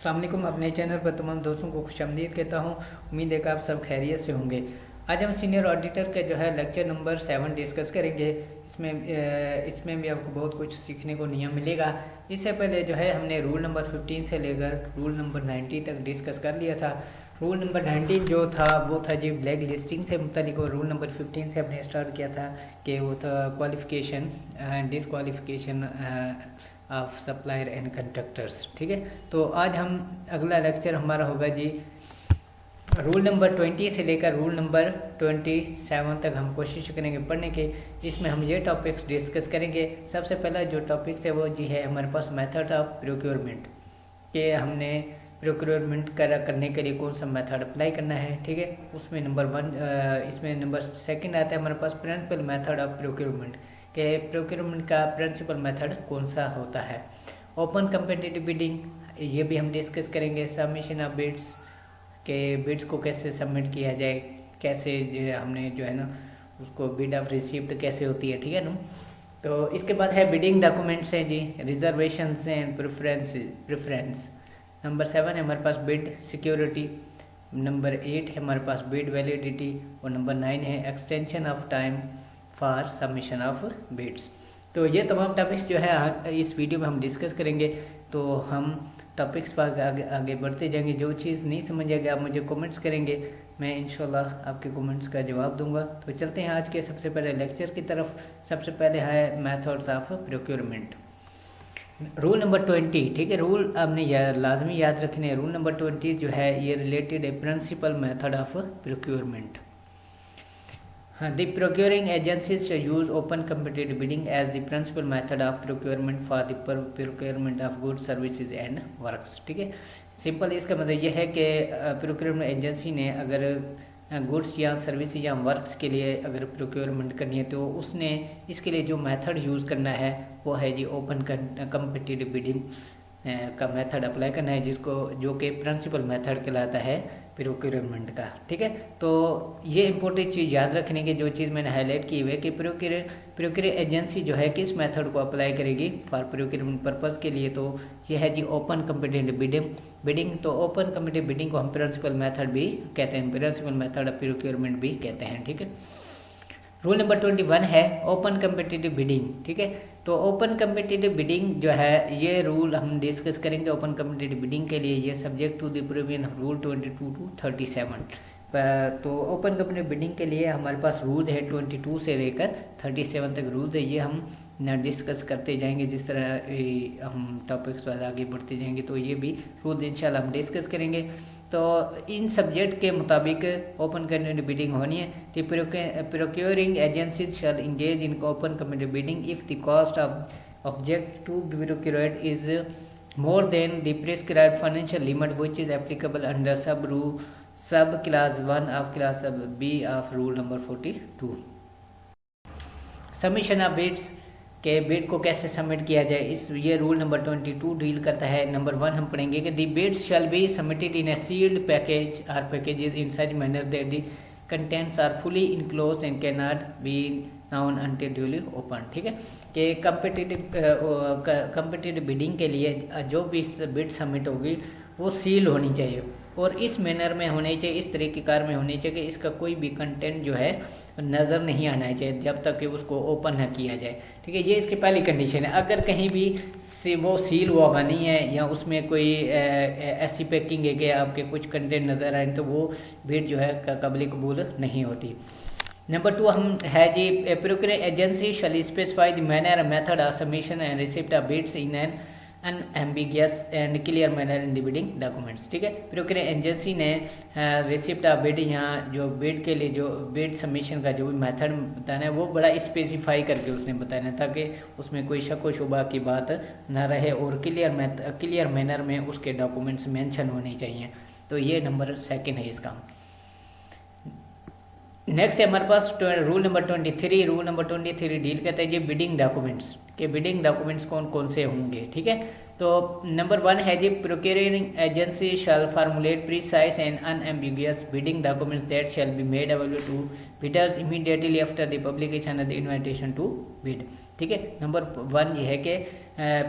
अस्सलाम वालेकुम। अपने चैनल पर तमाम दोस्तों को खुशामदीद कहता हूँ। उम्मीद है कि आप सब खैरियत से होंगे। आज हम सीनियर ऑडिटर के जो है लेक्चर नंबर 7 डिस्कस करेंगे। इसमें भी आपको बहुत कुछ सीखने को नियम मिलेगा। इससे पहले जो है हमने रूल नंबर 15 से लेकर रूल नंबर 90 तक डिस्कस कर लिया था। रूल नंबर 19 जो था वो था जी ब्लैक लिस्टिंग से मुतालिक, और रूल नंबर 15 से हमने स्टार्ट किया था कि वो था qualification and disqualification of supplier and contractors. ठीक है, तो आज हम अगला लेक्चर हमारा होगा जी रूल नंबर 20 से लेकर रूल नंबर 27 तक हम कोशिश करेंगे पढ़ने के। इसमें हम ये टॉपिक्स डिस्कस करेंगे। सबसे पहला जो टॉपिक्स है वो जी है हमारे पास मेथड ऑफ प्रोक्योरमेंट, कि हमने प्रोक्योरमेंट करने के लिए कौन सा मेथड अप्लाई करना है। ठीक है, उसमें नंबर 1 इसमें नंबर 2 आता है हमारे पास प्रिंसिपल मेथड ऑफ प्रोक्योरमेंट, के प्रोक्योरमेंट का प्रिंसिपल मेथड कौन सा होता है। ओपन कम्पिटिटिव बिडिंग, ये भी हम डिस्कस करेंगे। सबमिशन ऑफ बिड्स, के बिड्स को कैसे सबमिट किया जाए, कैसे जो हमने जो है ना उसको बिड ऑफ रिसिप्ट कैसे होती है। ठीक है ना, तो इसके बाद है बिडिंग डॉक्यूमेंट्स हैं जी, रिजर्वेशन एंड प्रेफरेंस। नंबर 7 है हमारे पास बिड सिक्योरिटी। नंबर 8 है हमारे पास बिड वैलिडिटी, और नंबर 9 है extension of time for submission of bids. तो ये तमाम टॉपिक्स जो है इस वीडियो में हम डिस्कस करेंगे। तो हम टॉपिक्स पर आगे बढ़ते जाएंगे। जो चीज़ नहीं समझ आएगी आप मुझे कमेंट्स करेंगे, मैं इंशाल्लाह आपके कमेंट्स का जवाब दूंगा। तो चलते हैं आज के सबसे पहले लेक्चर की तरफ। सबसे पहले है methods of procurement. Rule number 20, ठीक है, रूल आपने लाजमी याद रखने हैं। रूल नंबर 20 जो है ये रिलेटेड है principal method of procurement. The procuring agencies shall use open competitive bidding as the principal method of procurement for the procurement of goods, services and works। ठीक है, सिंपल इसका मतलब यह है कि प्रोक्योरमेंट एजेंसी ने अगर गुड्स या सर्विस या वर्क्स के लिए अगर प्रोक्योरमेंट करनी है तो उसने इसके लिए जो मेथड यूज़ करना है वो है जी ओपन कम्पिटिटिव बिडिंग का मेथड अप्लाई करना है, जिसको जो कि प्रिंसिपल मेथड कहलाता है प्रोक्योरमेंट का। ठीक है, तो ये इंपॉर्टेंट चीज़ याद रखने की जो चीज़ मैंने हाईलाइट की हुई है कि प्रोक्योर एजेंसी जो है किस मेथड को अप्लाई करेगी फॉर प्रोक्योरमेंट पर्पज़ के लिए। तो ये है जी ओपन कम्पिटिटिव बिडिंग। तो ओपन कम्पिटिटिव बिडिंग को हम प्रिंसिपल मेथड भी कहते हैं, प्रिंसिपल मेथड ऑफ प्रोक्योरमेंट भी कहते हैं। ठीक है, रूल नंबर 21 है ओपन कम्पिटिटिव बिडिंग। ठीक है, तो ओपन कम्पिटिटिव बिडिंग जो है ये रूल हम डिस्कस करेंगे। ओपन कम्पिटिटिव बिडिंग के लिए ये subject to the provision of rule 22 to 37। तो ओपन कम्पिटिटिव बिडिंग के लिए हमारे पास रूल है 22 से लेकर 37 तक रूल है। ये हम डिस्कस करते जाएंगे जिस तरह हम टॉपिक्स पर आगे बढ़ते जाएंगे, तो ये भी रूल इंशाल्लाह हम डिस्कस करेंगे। तो इन सब्जेक्ट के मुताबिक ओपन कम्पिटिटिव बिडिंग होनी है। The procuring agencies shall engage in open competitive bidding if the cost of object to be procured is more than the prescribed financial limit which is applicable under sub class 1 of class B of rule number 42। Submission of bids, के bid को कैसे submit किया जाए, इस ये rule number 22 deal करता है। Number 1 हम पढ़ेंगे कि the bids shall be submitted in a sealed package और packages in such manner that the contents are fully enclosed and can not be known until duly open. ठीक है, कि competitive bidding के लिए जो भी बिड सबमिट होगी वो सील होनी चाहिए और इस मैनर में होनी चाहिए, इस तरीक़ेकार में होनी चाहिए कि इसका कोई भी कंटेंट जो है नज़र नहीं आना चाहिए जब तक कि उसको ओपन न किया जाए। ठीक है, ये इसकी पहली कंडीशन है। अगर कहीं भी वो सील हुआ नहीं है या उसमें कोई ऐसी पैकिंग है कि आपके कुछ कंटेंट नज़र आए तो वो बिड जो है काबिल कबूल नहीं होती। नंबर 2 हम है जी procuring agency shall specify the manner method of submission and receipt of bids in an unambiguous and clear manner in the bidding documents. ठीक है, प्रोक्योरिंग एजेंसी ने रिसिप्ट ऑफ बिड यहाँ जो बिड के लिए जो बिड सबमिशन का जो भी मेथड बताना है वो बड़ा स्पेसिफाई करके उसने बताना है ताकि उसमें कोई शक व शुबा की बात ना रहे और क्लियर मैनर में उसके डॉक्यूमेंट्स मेंशन होने चाहिए। तो ये नंबर 2 है इसका। नेक्स्ट है हमारे पास रूल नंबर 23। रूल नंबर 23 डील करता है ये बिडिंग डॉक्यूमेंट्स कि बिडिंग डॉक्यूमेंट्स कौन कौन से होंगे। ठीक है, तो नंबर 1 है जी, procuring agency shall formulate precise and unambiguous bidding documents that shall be made available to bidders immediately after the publication of the invitation to bid. ठीक है, नंबर 1 ये है कि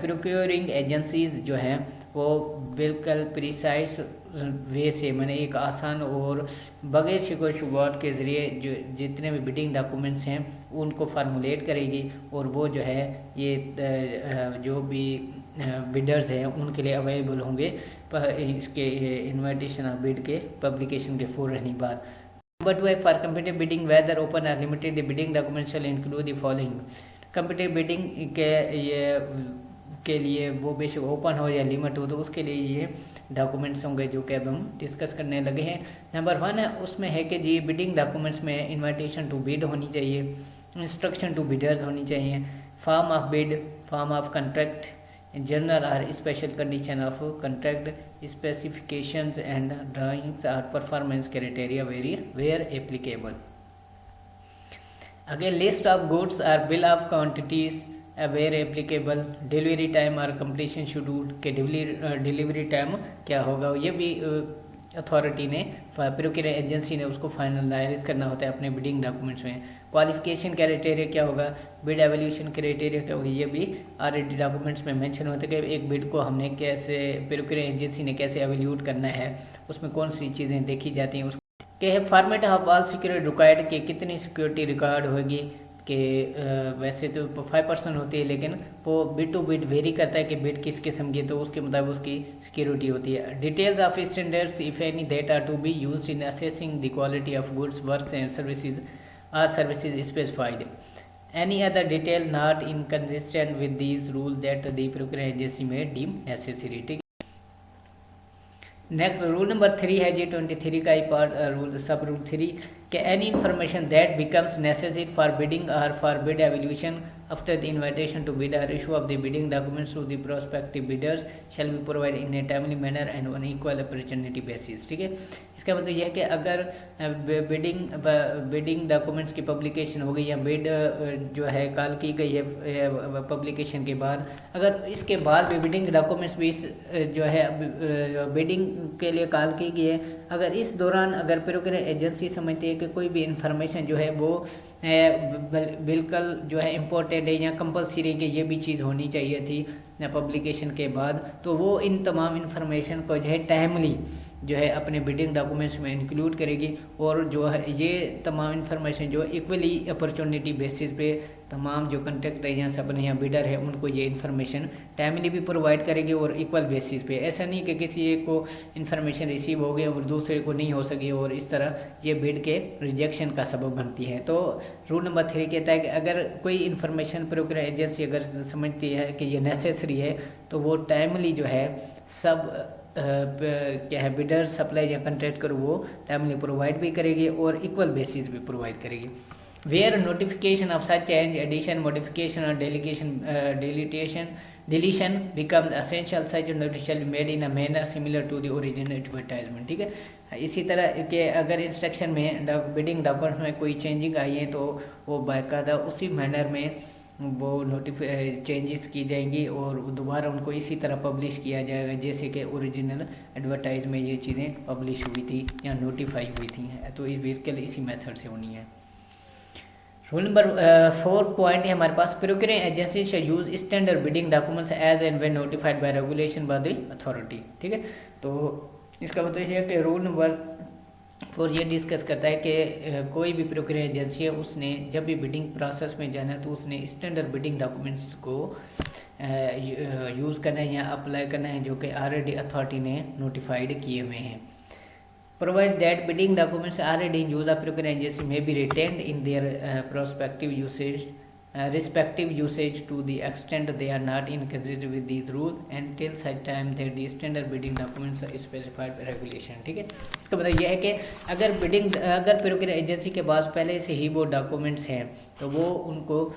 प्रोक्योरिंग एजेंसीज जो हैं वो बिल्कुल प्रिसाइज वे से, मैंने एक आसान और बगैर शिको शुबात के ज़रिए जो जितने भी बिडिंग डॉक्यूमेंट्स हैं उनको फार्मुलेट करेगी, और वो जो है ये जो भी बिडर्स हैं उनके लिए अवेलेबल होंगे इसके इन्विटेशन ऑफ बिड के पब्लिकेशन के फ़ौरन ही बाद। नंबर 2 है, for competitive bidding whether open or limited the bidding documents shall include the following. Competitive bidding के लिए वो बेशक ओपन हो या लिमिट हो तो उसके लिए ये डॉक्यूमेंट्स होंगे जो कि अब हम डिस्कस करने लगे हैं। नंबर 1 है, उसमें है कि जी बिडिंग डॉक्यूमेंट्स में इन्विटेशन टू बिड होनी चाहिए, इंस्ट्रक्शन टू बिडर्स होनी चाहिए, form of bid, form of contract, general और special condition of contract, specifications and drawings और performance criteria where applicable. Again list of goods और bill of quantities where applicable, delivery time और completion schedule के delivery time क्या होगा, ये भी authority ने प्रोक्योरिंग एजेंसी ने उसको फाइनलाइज करना होता है अपने बिडिंग डॉक्यूमेंट्स में। क्वालिफिकेशन क्राइटेरिया क्या होगा, बिड एवोल्यूशन क्राइटेरिया क्या होगा, ये भी ऑलरेडी डॉक्यूमेंट्स में मेंशन होता है कि एक बिड को हमने कैसे, प्रोक्योरिंग एजेंसी ने कैसे एवोल्यूट करना है, उसमें कौन सी चीज़ें देखी जाती हैं, उसके है format of all security required कि कितनी सिक्योरिटी रिक्वायर्ड होगी, कि वैसे तो 5% होती है लेकिन वो बिड टू बिड वेरी करता है कि बिड किस किस्म की, तो उसके मुताबिक उसकी सिक्योरिटी होती है। Details of standards if any that are to be used in assessing the quality of goods work and services are services specified, any other detail not inconsistent with these rule that the procuring agency may deem necessary. ठीक, next rule number 3 है जी 23 का ही part rule, sub rule 3 कि any information that becomes necessary for bidding और for bid evaluation after the invitation to bid और issue of the bidding documents to the prospective bidders shall be provide in a timely manner and on equal opportunity basis. ठीक है, इसका मतलब यह है कि अगर बिडिंग डॉक्यूमेंट्स की पब्लिकेशन हो गई या बिड जो है कॉल की गई है पब्लिकेशन के बाद, अगर इसके बाद भी बिडिंग डॉक्यूमेंट्स भी जो है बिडिंग के लिए कॉल की गई है, अगर इस दौरान अगर प्रोक्योरिंग एजेंसी समझती है कि कोई भी इंफॉर्मेशन जो है वो बिल्कुल जो है इम्पोर्टेंट है या कंपलसरी कि ये भी चीज़ होनी चाहिए थी पब्लिकेशन के बाद, तो वो इन तमाम इंफॉर्मेशन को जो है टाइमली जो है अपने बिडिंग डॉक्यूमेंट्स में इंक्लूड करेगी, और जो है ये तमाम इंफॉर्मेशन जो इक्वली अपॉर्चुनिटी बेसिस पे तमाम जो कंटेक्ट है या सब या बिडर है उनको ये इन्फॉर्मेशन टाइमली भी प्रोवाइड करेगी और इक्वल बेसिस पे। ऐसा नहीं कि किसी एक को इन्फॉर्मेशन रिसीव हो गई और दूसरे को नहीं हो सकी और इस तरह ये बिड के रिजेक्शन का सबब बनती है। तो रूल नंबर 3 कहता है कि अगर कोई इन्फॉर्मेशन प्रोक्योरिंग एजेंसी अगर समझती है कि ये नेसेसरी है तो वो टाइमली जो है सब क्या है बिडर सप्लाई या कंट्रैक्ट करो वो टाइमली प्रोवाइड भी करेगी और इक्वल बेसिस भी प्रोवाइड करेगी। Where notification of such change addition modification और deletion becomes essential such notice shall be made in a manner similar to the original advertisement. ठीक है, इसी तरह के अगर इंस्ट्रक्शन में बिडिंग डॉक्यूमेंट में कोई चेंजिंग आई है तो वो बाकायदा उसी मैनर में वो चेंजेस की जाएंगी और दोबारा उनको इसी तरह पब्लिश किया जाएगा जैसे कि ओरिजिनल एडवर्टाइज में ये चीज़ें पब्लिश हुई थी या नोटिफाई हुई थी, तो ये बिल्कुल इसी मेथड से होनी है। रूल नंबर 4 पॉइंट है हमारे पास, procuring agency shall use standard bidding documents as and when notified by regulation by the authority. ठीक है, तो इसका मतलब है कि रूल नंबर 4 ये डिस्कस करता है कि कोई भी प्रोक्योरिंग एजेंसी है उसने जब भी बिडिंग प्रोसेस में जाना है तो उसने स्टैंडर्ड बिडिंग डॉक्यूमेंट्स को यूज़ करना है या अप्लाई करना है जो कि ऑलरेडी अथॉरिटी ने नोटिफाइड किए हुए हैं। Provide that bidding documents already in use of procurement agency may be retained in their respective usage to the extent they are not inconsistent with these rules until such time that the standard bidding documents are specified by regulation। ठीक है, इसका मतलब यह है कि अगर procuring agency के पास पहले से ही वो डॉक्यूमेंट्स हैं तो वो उनको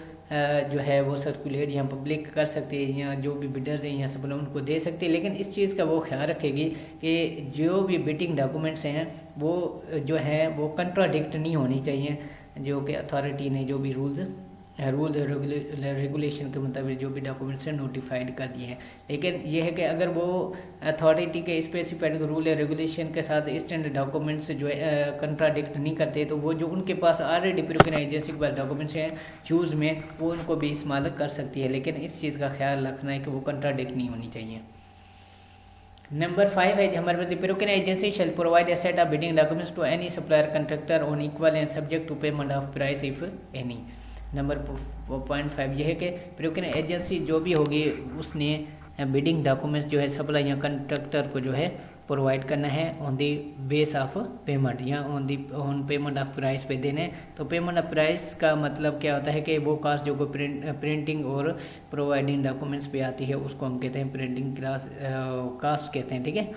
जो है वो सर्कुलेट या पब्लिक कर सकते हैं या जो भी बिडर्स हैं या सब उनको दे सकते हैं, लेकिन इस चीज़ का वो ख्याल रखेगी कि जो भी बिडिंग डॉक्यूमेंट्स हैं वो जो है वो कंट्राडिक्ट नहीं होनी चाहिए, जो कि अथॉरिटी ने जो भी रूल्स रूल रेगुलेशन के मुताबिक जो भी डॉक्यूमेंट्स हैं नोटिफाइड कर दिए हैं। लेकिन यह है कि अगर वो अथॉरिटी के स्पेसिफाइड रूल या रेगुलेशन के साथ स्टैंडर्ड डॉक्यूमेंट्स जो है कंट्राडिक्ट नहीं करते, तो वो जो उनके पास ऑलरेडी प्रोक्योरिंग एजेंसी के पास डॉक्यूमेंट्स हैं यूज़ में, वो उनको भी इस्तेमाल कर सकती है। लेकिन इस चीज़ का ख्याल रखना है कि वो कंट्राडिक्ट नहीं होनी चाहिए। नंबर 5 है हमारे पास, procuring agency shall provide a set of bidding documents to any supplier contractor on equal and subject to payment of price if any. Number 5 यह है कि प्रोक्योरिंग एजेंसी जो भी होगी उसने बिडिंग डॉक्यूमेंट्स जो है सप्लाई या कंट्रैक्टर को जो है प्रोवाइड करना है on the base of payment या ऑन पेमेंट ऑफ प्राइस पे देने। तो पेमेंट ऑफ प्राइस का मतलब क्या होता है कि वो कास्ट जो प्रिंटिंग और प्रोवाइडिंग डॉक्यूमेंट्स पे आती है उसको हम कहते हैं प्रिंटिंग कास्ट कहते हैं, ठीक है।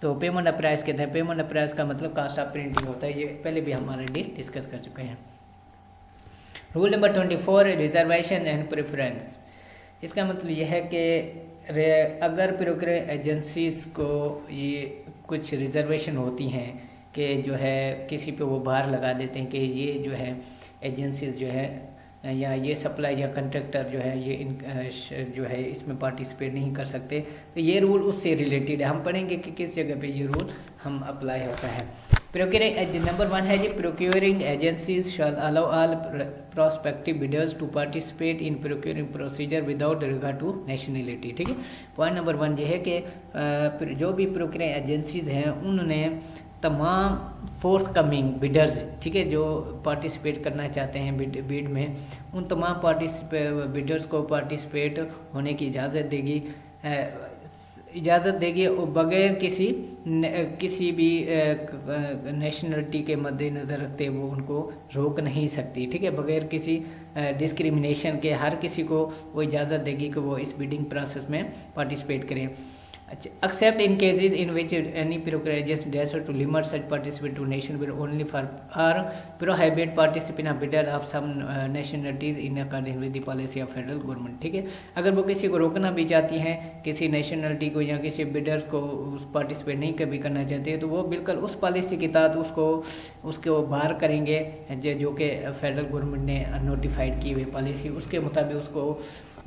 तो पेमेंट ऑफ प्राइस कहते हैं, पेमेंट ऑफ प्राइस का मतलब कास्ट ऑफ प्रिंटिंग होता है। ये पहले भी हम ऑलरेडी डिस्कस कर चुके हैं। Rule number 24 reservation and preference. इसका मतलब यह है कि अगर प्रोक्योरिंग एजेंसीज को ये कुछ रिजर्वेशन होती हैं कि जो है किसी पे वो भार लगा देते हैं कि ये जो है एजेंसीज जो है या ये सप्लाई या कंट्रैक्टर जो है ये जो है इसमें पार्टिसिपेट नहीं कर सकते, तो ये रूल उससे रिलेटेड है। हम पढ़ेंगे कि किस जगह पे ये रूल हम अप्लाई होता है। प्रोक्योरिंग नंबर 1 है जी, procuring agencies shall allow all prospective bidders to participate in procuring procedure without regard to nationality, ठीक है। पॉइंट नंबर 1 ये है कि जो भी प्रोक्योरिंग एजेंसीज हैं उन्होंने तमाम फोर्थ कमिंग बिडर्स, ठीक है, जो पार्टिसिपेट करना चाहते हैं बिड में, उन तमाम बिडर्स को पार्टिसिपेट होने की इजाज़त देगी और बगैर किसी भी नेशनलिटी के मद्देनज़र रखते वो उनको रोक नहीं सकती, ठीक है। बगैर किसी डिस्क्रिमिनेशन के हर किसी को वो इजाज़त देगी कि वो इस बिडिंग प्रोसेस में पार्टिसिपेट करें। Except in cases in which any procurator desires to limit such participation to nation will only for or prohibit participation of bidder of some nationalities in accordance with the policy of federal government, ठीक है। अगर वो किसी को रोकना भी चाहती हैं, किसी नेशनलिटी को या किसी बिडर्स को उस पार्टिसिपेट नहीं कभी करना चाहते हैं, तो वो बिल्कुल उस पॉलिसी के तहत उसको बाहर करेंगे जो कि फेडरल गवर्नमेंट ने नोटिफाइड की हुई पॉलिसी, उसके मुताबिक उसको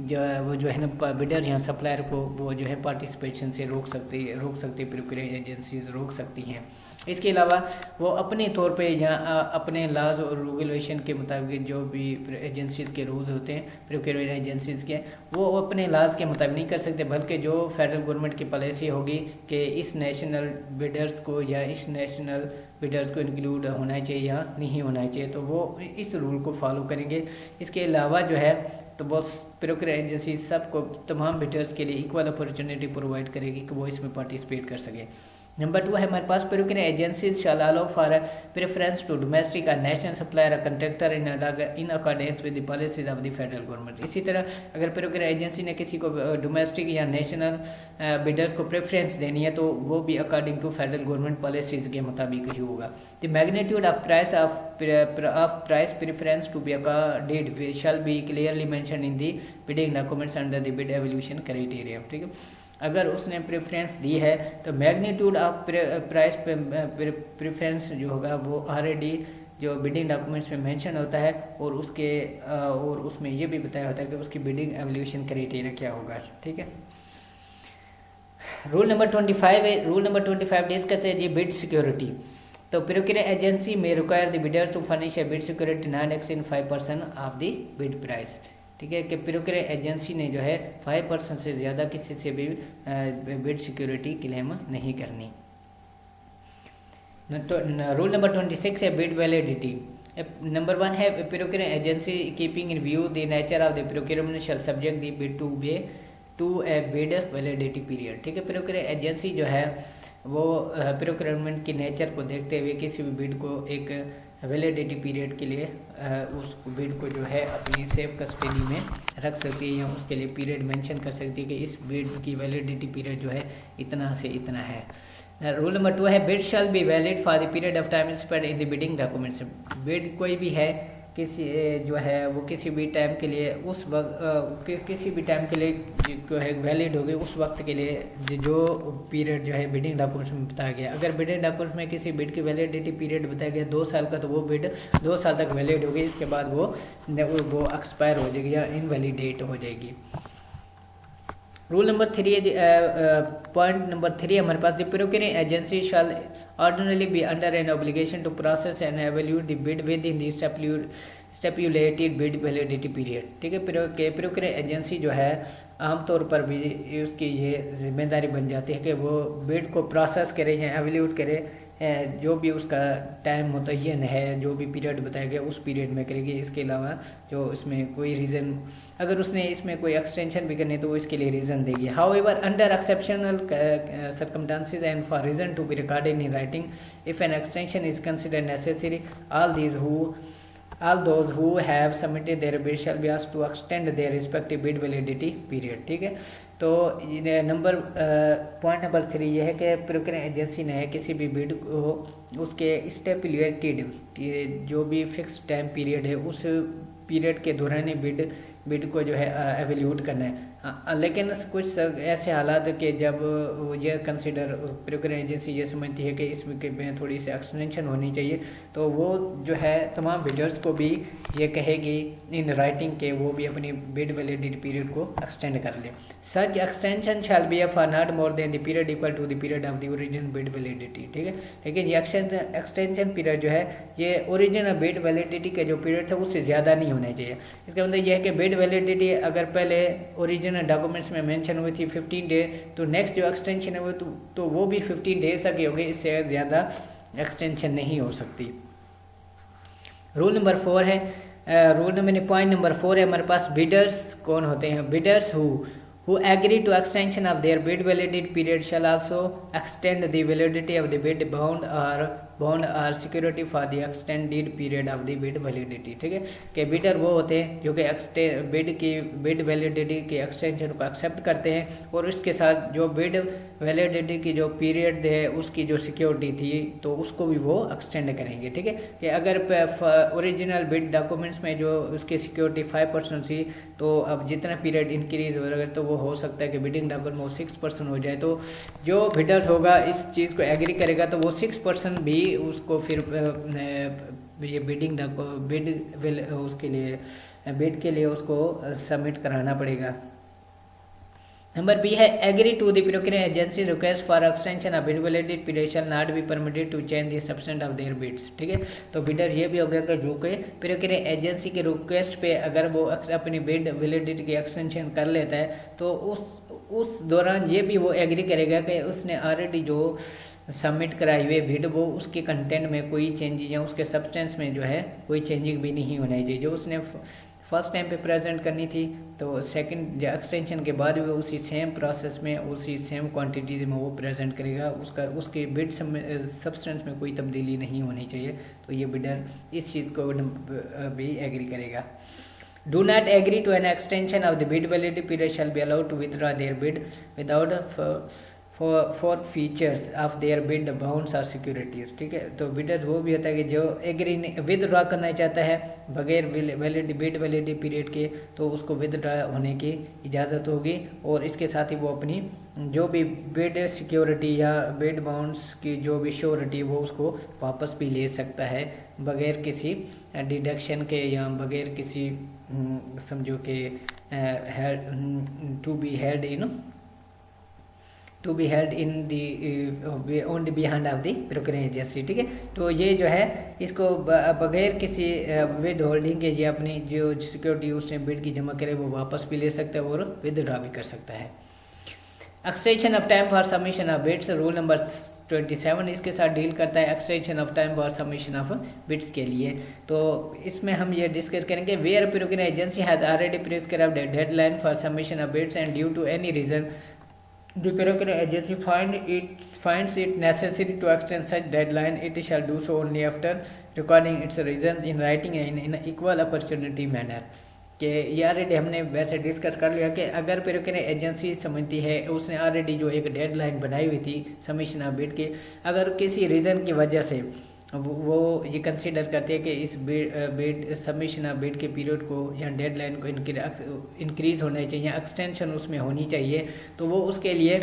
वो जो है ना बिडर या सप्लायर को वो जो है पार्टिसिपेशन से रोक सकती प्रोक्योरिंग एजेंसीज रोक सकती हैं। इसके अलावा वो अपने तौर पे या अपने लॉज और रेगुलेशन के मुताबिक जो भी एजेंसीज के रूल्स होते हैं प्रोक्योरिंग एजेंसीज के, वो अपने लॉज के मुताबिक नहीं कर सकते, बल्कि जो फेडरल गवर्नमेंट की पॉलिसी होगी कि इस नेशनल बिडर्स को या इस नेशनल बिडर्स को इंक्लूड होना चाहिए या नहीं होना चाहिए, तो वो इस रूल को फॉलो करेंगे। इसके अलावा जो है तो बस प्रोक्योरिंग एजेंसी सबको तमाम बिडर्स के लिए इक्वल अपॉर्चुनिटी प्रोवाइड करेगी कि वो इसमें पार्टिसिपेट कर सके। नंबर 2 है हमारे पास, procuring agencies shall allow for preference to domestic और नेशनल सप्लायर और contractor in accordance with the policies of the federal government. इसी तरह अगर प्रोक्योरिंग एजेंसी ने किसी को डोमेस्टिक या नेशनल बिडर्स को प्रेफरेंस देनी है तो वो भी according to federal government policies के मुताबिक ही होगा। The magnitude of price preference to be accorded shall be clearly mention in the bidding documents under the bid evaluation criteria, ठीक है। अगर उसने प्रेफरेंस दी है तो मैग्नीट्यूड ऑफ प्राइस प्रेफरेंस जो होगा वो ऑलरेडी जो बिडिंग डॉक्यूमेंट्स में मेंशन होता है और उसमें ये भी बताया होता है कि उसकी बिडिंग एवल्यूशन क्राइटेरिया क्या होगा, ठीक है। रूल नंबर 25 है। रूल नंबर 25 डिस्कस करते हैं जी बिड सिक्योरिटी। तो procuring agency may require the bidder to furnish a bid security not exceed 5% of the bid price, ठीक है। कि प्रोक्योरिंग एजेंसी ने जो है 5% से ज़्यादा किसी से भी बिड सिक्योरिटी क्लेम नहीं करनी। रूल नंबर 26 है बिड वैलिडिटी। नंबर 1 है procuring agency keeping in view the nature of the procurement shall subject the bid to a bid validity period, ठीक है। प्रोक्योरिंग एजेंसी जो है वो प्रोक्योरमेंट की नेचर को देखते हुए किसी भी बिड को एक वैलिडिटी पीरियड के लिए उस बिड को जो है अपनी सेफ कस्टडी में रख सकती है या उसके लिए पीरियड मेंशन कर सकती है कि इस बिड की वैलिडिटी पीरियड जो है इतना से इतना है। रूल नंबर 2 है bid shall be valid for the period of time spend in the bidding documents. Bid कोई भी है किसी जो है वो किसी भी टाइम के लिए उस वक्त किसी भी टाइम के लिए जो है वैलिड होगी उस वक्त के लिए जो पीरियड जो है बिडिंग डॉक्यूमेंट्स में बताया गया। अगर बिडिंग डॉक्यूमेंट्स में किसी बिड की वैलिडिटी पीरियड बताया गया 2 साल का, तो वो बिड 2 साल तक वैलिड होगी, इसके बाद वो एक्सपायर हो जाएगी या इनवैलिडेट हो जाएगी। रूल नंबर 3 पॉइंट नंबर 3 हमारे पास, the procuring agency shall ordinarily be under an obligation to process and evaluate the bid within the stipulated bid validity period. ठीक है, प्रोक्योरिंग एजेंसी जो है आमतौर पर भी उसकी ये जिम्मेदारी बन जाती है कि वो बिड को प्रोसेस करे या एवेल्यूट करे, जो भी उसका टाइम मुतय्यन है, जो भी पीरियड बताया गया उस पीरियड में करेगी। इसके अलावा जो इसमें कोई रीज़न, अगर उसने इसमें कोई एक्सटेंशन भी करनी है तो वो इसके लिए रीज़न देगी। However under exceptional circumstances and for reason to be recorded in writing, if an extension is considered necessary, all those who have submitted their bid shall be asked to extend their respective bid validity period। ठीक है, तो point number 3 ये है कि procuring agency ने किसी भी bid को उसके स्टेपुलेटेड जो भी फिक्स टाइम पीरियड है उस पीरियड के दौरान ही बिड को जो है एवेल्यूट करना है। लेकिन कुछ ऐसे हालात के जब ये कंसिडर प्रोक्योरिंग एजेंसी ये समझती है कि इसमें थोड़ी सी एक्सटेंशन होनी चाहिए, तो वो जो है तमाम बिडर्स को भी ये कहेगी इन राइटिंग के वो भी अपनी बिड वैलिडिटी पीरियड को एक्सटेंड कर ले। Such extension shall be for not more than the period equal to the period of the original bid validity. ठीक है, लेकिन ये एक्सटेंशन पीरियड जो है ये ओरिजिनल बिड वैलिडिटी के जो पीरियड था उससे ज़्यादा नहीं होना चाहिए। इसका मतलब यह है कि बिड वैलिडिटी अगर पहले ओरिजिनल डॉक्यूमेंट्स में मेंशन हुई थी 15 डे, तो नेक्स्ट जो एक्सटेंशन है वो तो वो भी 15 डेज तक ही होगी, इससे ज़्यादा एक्सटेंशन नहीं हो सकती। रूल नंबर 4 है, पॉइंट नंबर 4 है हमारे पास, बिडर्स कौन होते हैं? Bidders who agree to extension of their bid validity period shall also extend the validity of the bid bond or security for the extended period of the bid validity। ठीक है, कि bidder वो होते हैं जो कि बिड वैलिडिटी के extension को एक्सेप्ट करते हैं और इसके साथ जो बिड वैलिडिटी की जो पीरियड है उसकी जो सिक्योरिटी थी तो उसको भी वो एक्सटेंड करेंगे। ठीक है, कि अगर ओरिजिनल बिड डॉक्यूमेंट्स में जो उसकी सिक्योरिटी 5% थी, तो अब जितना पीरियड इंक्रीज हो रहा है तो वो हो सकता है कि बिडिंग डॉक्यूमेंट में 6% हो जाए, तो जो बिडर होगा इस चीज़ को एग्री करेगा तो वो 6% भी उसको फिर ये बिड के लिए उसको सबमिट कराना पड़ेगा। नंबर बी है, agree to the procuring agency request for extension of bid validity period shall not be permitted to change the substance of their bids. ठीक है, तो बिडर ये भी होगा कि जो कि प्रोक्योरिंग एजेंसी के रिक्वेस्ट पे अगर वो अपनी बिड वैलिडिटी की एक्सटेंशन कर लेता है तो उस दौरान ये भी वो एग्री करेगा कि उसने ऑलरेडी जो सबमिट कराई हुई बिड वो उसके कंटेंट में कोई चेंजेज या उसके सब्सटेंस में जो है कोई चेंजिंग भी नहीं होना चाहिए। जो उसने फर्स्ट टाइम पे प्रेजेंट करनी थी तो सेकंड एक्सटेंशन के बाद भी उसी सेम प्रोसेस में उसी सेम क्वांटिटीज में वो प्रेजेंट करेगा, उसके बिड सब्सटेंस में कोई तब्दीली नहीं होनी चाहिए, तो ये बिडर इस चीज़ को भी एग्री करेगा। Do not agree to an extension of the bid validity period shall be allowed to withdraw their bid without for features of their bid bonds or securities। ठीक है, तो बिडर वो भी होता है कि जो एग्री विदड्रॉ करना चाहता है बगैर बिड वैलिडिटी पीरियड के, तो उसको विदड्रॉ होने की इजाज़त होगी और इसके साथ ही वो अपनी जो भी बिड सिक्योरिटी या बिड बॉन्ड्स की जो भी श्योरिटी वो उसको वापस भी ले सकता है बगैर किसी डिडक्शन के या बगैर किसी समझो कि to be held in the on the behind of the procuring agency. ठीक है, तो ये जो है इसको बगैर किसी विद होल्डिंग के ये अपनी जो सिक्योरिटी उसने बिड की जमा करे वो वापस भी ले सकता है और विदड्रॉ भी कर सकता है। Extension of time for submission of bids, rule number 27 इसके साथ डील करता है extension of time for submission of bids के लिए। तो इसमें हम ये डिस्कस करेंगे where procuring agency has already prescribed a deadline for submission of bids and due to any reason the procuring agency finds it necessary to extend such deadline, it shall do so only after recording its reasons in writing and in equal opportunity manner। कि ये already हमने वैसे discuss कर लिया कि अगर procuring agency समझती है उसने ऑलरेडी जो एक डेडलाइन बनाई हुई थी सबमिशन ऑफ बिड की, अगर किसी रीज़न की वजह से वो ये कंसीडर करते हैं कि इस बिड सबमिशन ऑफ बिड के पीरियड को या डेडलाइन को इंक्रीज होना चाहिए या एक्सटेंशन उसमें होनी चाहिए, तो वो उसके लिए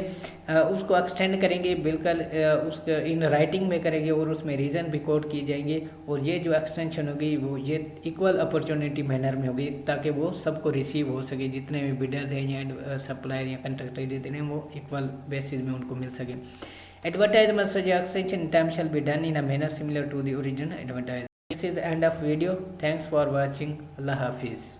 उसको एक्सटेंड करेंगे, बिल्कुल उसके इन राइटिंग में करेंगे और उसमें रीज़न भी कोट किए जाएंगे। और ये जो एक्सटेंशन होगी वो ये इक्वल अपॉर्चुनिटी मैनर में होगी, ताकि वो सबको रिसीव हो सके, जितने भी बिडर्स हैं या सप्लायर या कंट्रैक्टर जितने हैं वो इक्वल बेसिस में उनको मिल सके। Advertisements for the extension time shall be done in a manner similar to the original advertisement. This is the end of video. Thanks for watching. Allah Hafiz.